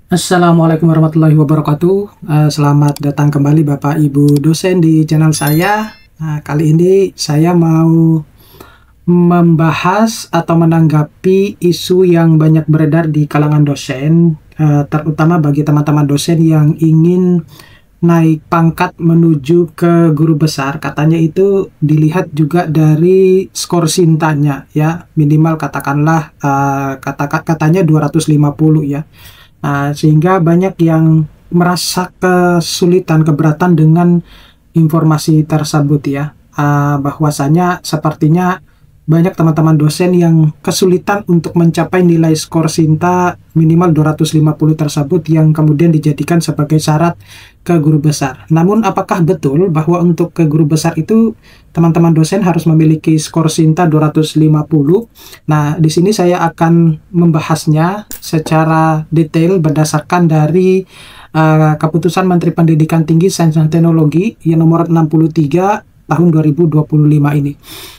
Assalamualaikum warahmatullahi wabarakatuh. Selamat datang kembali Bapak Ibu dosen di channel saya. Kali ini saya mau membahas atau menanggapi isu yang banyak beredar di kalangan dosen, terutama bagi teman-teman dosen yang ingin naik pangkat menuju ke guru besar. Katanya itu dilihat juga dari skor sintanya ya, minimal katakanlah katanya 250 ya. Sehingga banyak yang merasa kesulitan, keberatan dengan informasi tersebut ya. Bahwasanya sepertinya banyak teman-teman dosen yang kesulitan untuk mencapai nilai skor Sinta minimal 250 tersebut yang kemudian dijadikan sebagai syarat ke guru besar. Namun apakah betul bahwa untuk ke guru besar itu teman-teman dosen harus memiliki skor Sinta 250? Nah, di sini saya akan membahasnya secara detail berdasarkan dari keputusan Menteri Pendidikan Tinggi, Sains dan Teknologi yang nomor 63 tahun 2025 ini.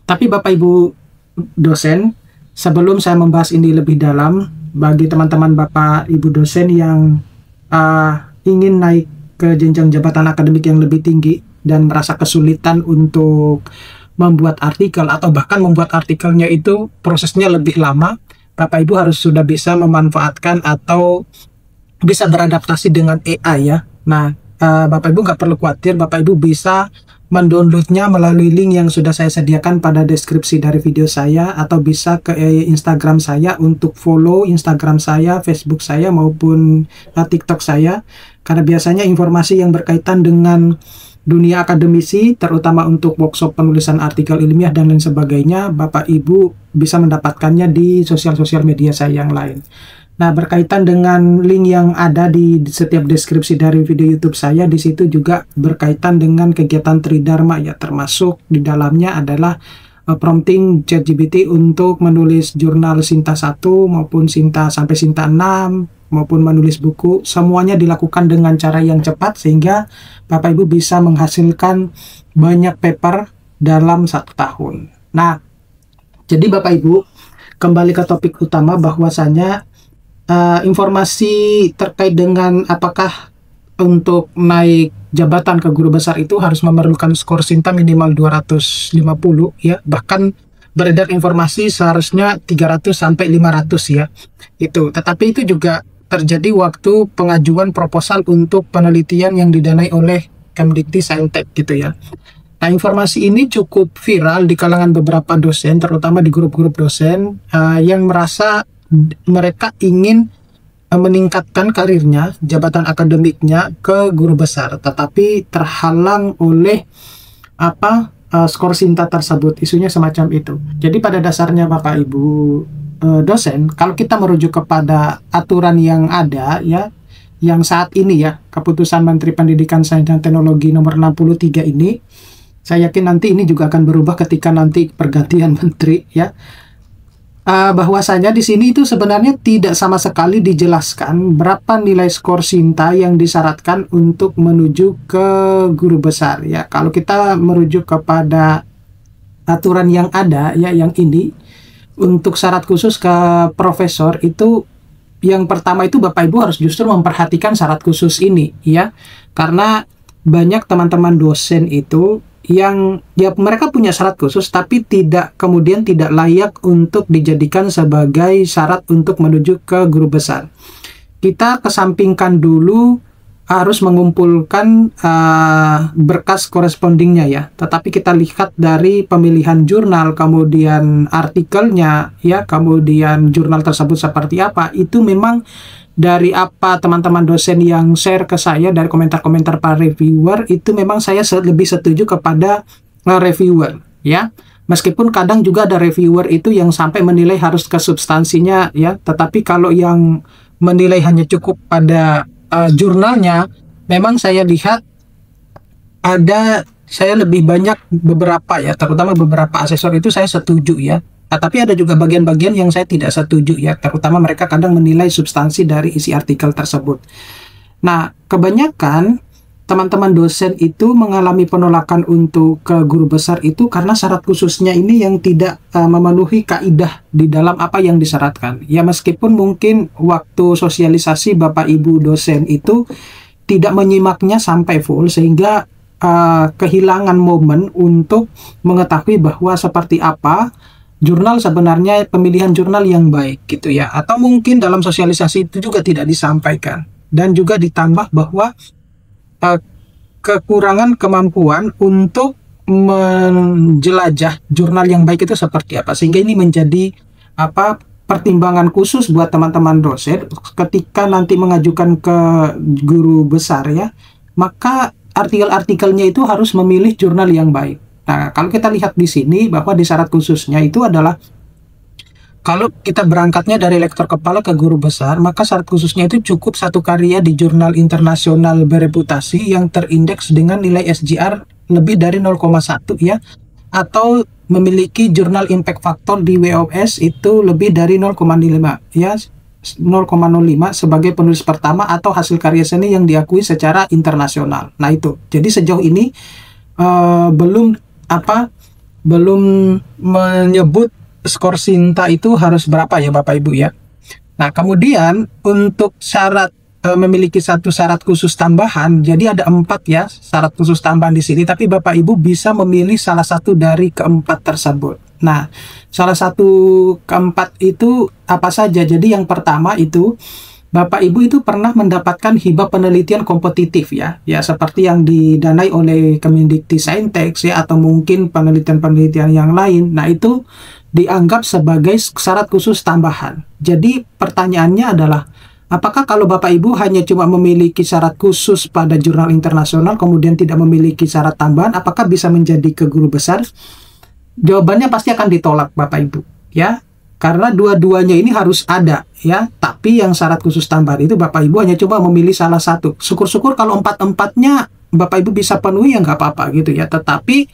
Tapi Bapak Ibu dosen, sebelum saya membahas ini lebih dalam, bagi teman-teman Bapak Ibu dosen yang ingin naik ke jenjang jabatan akademik yang lebih tinggi dan merasa kesulitan untuk membuat artikel atau bahkan membuat artikelnya itu prosesnya lebih lama, Bapak Ibu harus sudah bisa memanfaatkan atau bisa beradaptasi dengan AI ya. Nah, Bapak Ibu nggak perlu khawatir, Bapak Ibu bisa mendownloadnya melalui link yang sudah saya sediakan pada deskripsi dari video saya, atau bisa ke Instagram saya untuk follow Instagram saya, Facebook saya, maupun TikTok saya, karena biasanya informasi yang berkaitan dengan dunia akademisi, terutama untuk workshop penulisan artikel ilmiah dan lain sebagainya, Bapak Ibu bisa mendapatkannya di sosial media saya yang lain. Nah, berkaitan dengan link yang ada di setiap deskripsi dari video YouTube saya, di situ juga berkaitan dengan kegiatan Tridharma ya, termasuk di dalamnya adalah prompting ChatGPT untuk menulis jurnal Sinta 1 maupun Sinta sampai Sinta 6 maupun menulis buku. Semuanya dilakukan dengan cara yang cepat sehingga Bapak Ibu bisa menghasilkan banyak paper dalam 1 tahun. Nah, jadi Bapak Ibu, kembali ke topik utama, bahwasanya informasi terkait dengan apakah untuk naik jabatan ke guru besar itu harus memerlukan skor Sinta minimal 250 ya, bahkan beredar informasi seharusnya 300 sampai 500 ya. Tetapi itu juga terjadi waktu pengajuan proposal untuk penelitian yang didanai oleh Kemdikti Saintek gitu ya. Nah, informasi ini cukup viral di kalangan beberapa dosen, terutama di grup-grup dosen yang merasa mereka ingin meningkatkan karirnya, jabatan akademiknya ke guru besar, tetapi terhalang oleh skor Sinta tersebut. Isunya semacam itu. Jadi pada dasarnya Bapak Ibu dosen, kalau kita merujuk kepada aturan yang ada ya, yang saat ini ya, keputusan Menteri Pendidikan Sains dan Teknologi nomor 63 ini, saya yakin nanti ini juga akan berubah ketika nanti pergantian menteri ya. Bahwasanya di sini itu sebenarnya tidak sama sekali dijelaskan berapa nilai skor Sinta yang disyaratkan untuk menuju ke guru besar ya. Kalau kita merujuk kepada aturan yang ada ya, yang ini untuk syarat khusus ke profesor itu, yang pertama itu Bapak Ibu harus justru memperhatikan syarat khusus ini ya, karena banyak teman-teman dosen itu yang ya mereka punya syarat khusus tapi kemudian tidak layak untuk dijadikan sebagai syarat untuk menuju ke guru besar. Kita kesampingkan dulu harus mengumpulkan berkas korespondingnya ya, tetapi kita lihat dari pemilihan jurnal, kemudian artikelnya ya, kemudian jurnal tersebut seperti apa. Itu memang dari apa teman-teman dosen yang share ke saya, dari komentar-komentar para reviewer, itu memang saya lebih setuju kepada reviewer ya, meskipun kadang juga ada reviewer itu yang sampai menilai harus ke substansinya ya, tetapi kalau yang menilai hanya cukup pada jurnalnya, memang saya lihat saya lebih banyak beberapa ya, terutama beberapa asesor itu saya setuju ya. Tapi ada juga bagian-bagian yang saya tidak setuju ya, terutama mereka kadang menilai substansi dari isi artikel tersebut. Nah, kebanyakan teman-teman dosen itu mengalami penolakan untuk ke guru besar itu karena syarat khususnya ini yang tidak memenuhi kaidah di dalam apa yang disyaratkan. Ya meskipun mungkin waktu sosialisasi Bapak Ibu dosen itu tidak menyimaknya sampai full sehingga kehilangan momen untuk mengetahui bahwa seperti apa jurnal sebenarnya, pemilihan jurnal yang baik gitu ya. Atau mungkin dalam sosialisasi itu juga tidak disampaikan. Dan juga ditambah bahwa kekurangan kemampuan untuk menjelajah jurnal yang baik itu seperti apa, sehingga ini menjadi pertimbangan khusus buat teman-teman dosen ketika nanti mengajukan ke guru besar ya, maka artikel-artikelnya itu harus memilih jurnal yang baik. Nah, kalau kita lihat di sini bahwa di syarat khususnya itu adalah kalau kita berangkatnya dari lektor kepala ke guru besar, maka syarat khususnya itu cukup satu karya di jurnal internasional bereputasi yang terindeks dengan nilai SJR lebih dari 0,1 ya, atau memiliki jurnal impact factor di WOS itu lebih dari 0,5 ya, 0,05 sebagai penulis pertama atau hasil karya seni yang diakui secara internasional. Nah itu, jadi sejauh ini belum menyebut skor Sinta itu harus berapa ya Bapak Ibu ya. Nah kemudian untuk syarat memiliki satu syarat khusus tambahan, jadi ada 4 ya syarat khusus tambahan di sini, tapi Bapak Ibu bisa memilih salah satu dari keempat tersebut. Nah salah satu keempat itu apa saja? Jadi yang pertama itu Bapak Ibu itu pernah mendapatkan hibah penelitian kompetitif ya, seperti yang didanai oleh Kemendikti-Saintek ya, atau mungkin penelitian-penelitian yang lain. Nah itu dianggap sebagai syarat khusus tambahan. Jadi pertanyaannya adalah, apakah kalau Bapak Ibu hanya cuma memiliki syarat khusus pada jurnal internasional, kemudian tidak memiliki syarat tambahan, apakah bisa menjadi ke guru besar? Jawabannya pasti akan ditolak Bapak Ibu ya. Karena dua-duanya ini harus ada ya, tapi yang syarat khusus tambahan itu Bapak Ibu hanya coba memilih salah satu. Syukur-syukur kalau empat-empatnya Bapak Ibu bisa penuhi ya nggak apa-apa gitu ya. Tetapi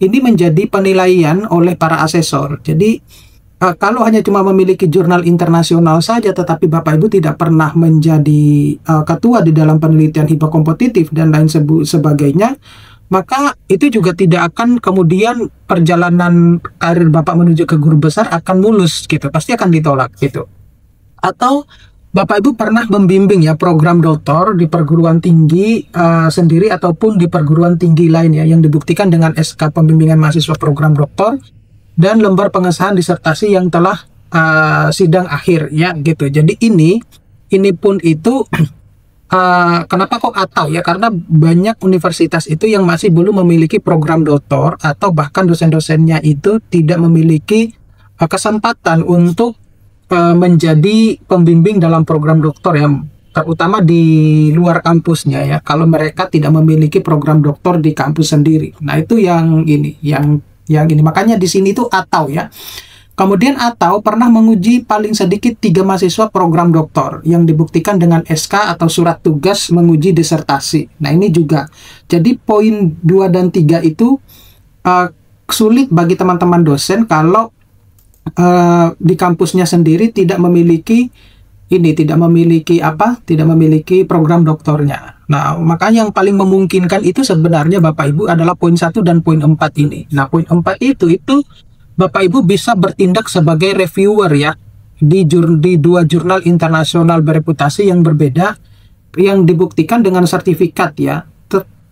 ini menjadi penilaian oleh para asesor. Jadi kalau hanya cuma memiliki jurnal internasional saja, tetapi Bapak Ibu tidak pernah menjadi ketua di dalam penelitian hibah kompetitif dan lain sebagainya, maka itu juga tidak akan kemudian perjalanan karir Bapak menuju ke guru besar akan mulus gitu, pasti akan ditolak gitu. Atau Bapak Ibu pernah membimbing ya program doktor di perguruan tinggi sendiri ataupun di perguruan tinggi lain ya, yang dibuktikan dengan SK pembimbingan mahasiswa program doktor dan lembar pengesahan disertasi yang telah sidang akhir ya gitu. Jadi ini pun itu kenapa kok atau ya, karena banyak universitas itu yang masih belum memiliki program doktor atau bahkan dosen-dosennya itu tidak memiliki kesempatan untuk menjadi pembimbing dalam program doktor ya, terutama di luar kampusnya ya, kalau mereka tidak memiliki program doktor di kampus sendiri. Nah itu yang ini makanya di sini itu atau ya. Kemudian atau pernah menguji paling sedikit 3 mahasiswa program doktor yang dibuktikan dengan SK atau surat tugas menguji disertasi. Nah ini juga. Jadi poin 2 dan 3 itu sulit bagi teman-teman dosen kalau di kampusnya sendiri tidak memiliki program doktornya. Nah makanya yang paling memungkinkan itu sebenarnya Bapak Ibu adalah poin 1 dan poin 4 ini. Nah poin 4 itu Bapak Ibu bisa bertindak sebagai reviewer ya di 2 jurnal internasional bereputasi yang berbeda yang dibuktikan dengan sertifikat ya,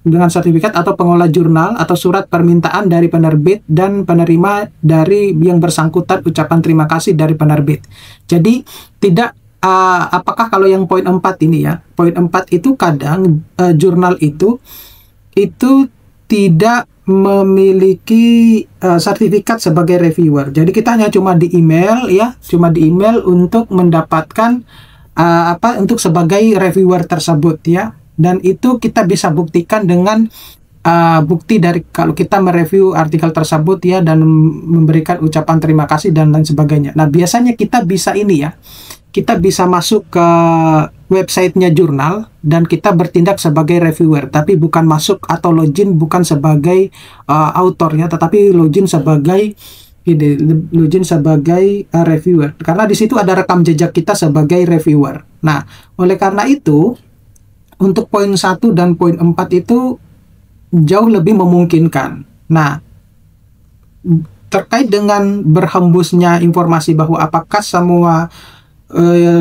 dengan sertifikat atau pengolah jurnal atau surat permintaan dari penerbit dan penerima dari yang bersangkutan ucapan terima kasih dari penerbit. Jadi tidak apakah kalau yang poin 4 ini ya, poin 4 itu kadang jurnal itu tidak memiliki sertifikat sebagai reviewer. Jadi kita hanya cuma di email ya, untuk mendapatkan untuk sebagai reviewer tersebut ya. Dan itu kita bisa buktikan dengan bukti dari kalau kita mereview artikel tersebut ya dan memberikan ucapan terima kasih dan lain sebagainya. Nah, biasanya kita bisa ini ya. Kita bisa masuk ke websitenya jurnal dan kita bertindak sebagai reviewer, tapi bukan masuk atau login bukan sebagai autornya, tetapi login sebagai reviewer, karena di situ ada rekam jejak kita sebagai reviewer. Nah, oleh karena itu untuk poin 1 dan poin 4 itu jauh lebih memungkinkan. Nah, terkait dengan berhembusnya informasi bahwa apakah semua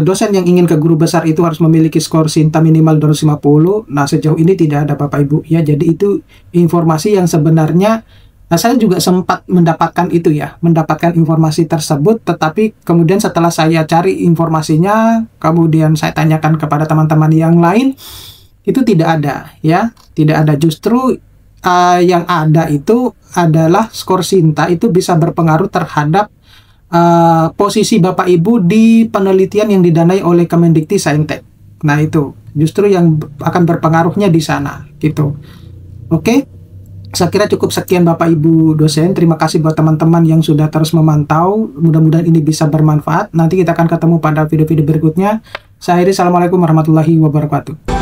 dosen yang ingin ke guru besar itu harus memiliki skor Sinta minimal 250. Nah, sejauh ini tidak ada Bapak Ibu ya. Jadi itu informasi yang sebenarnya saya juga sempat mendapatkan itu ya, mendapatkan informasi tersebut, tetapi kemudian setelah saya cari informasinya, kemudian saya tanyakan kepada teman-teman yang lain, itu tidak ada ya, tidak ada. Justru yang ada itu adalah skor Sinta itu bisa berpengaruh terhadap posisi Bapak Ibu di penelitian yang didanai oleh Kemendikti Saintek. Nah, itu justru yang akan berpengaruhnya di sana gitu. Oke, saya kira cukup sekian Bapak Ibu dosen. Terima kasih buat teman-teman yang sudah terus memantau. Mudah-mudahan ini bisa bermanfaat. Nanti kita akan ketemu pada video-video berikutnya. Saya akhiri, assalamualaikum warahmatullahi wabarakatuh.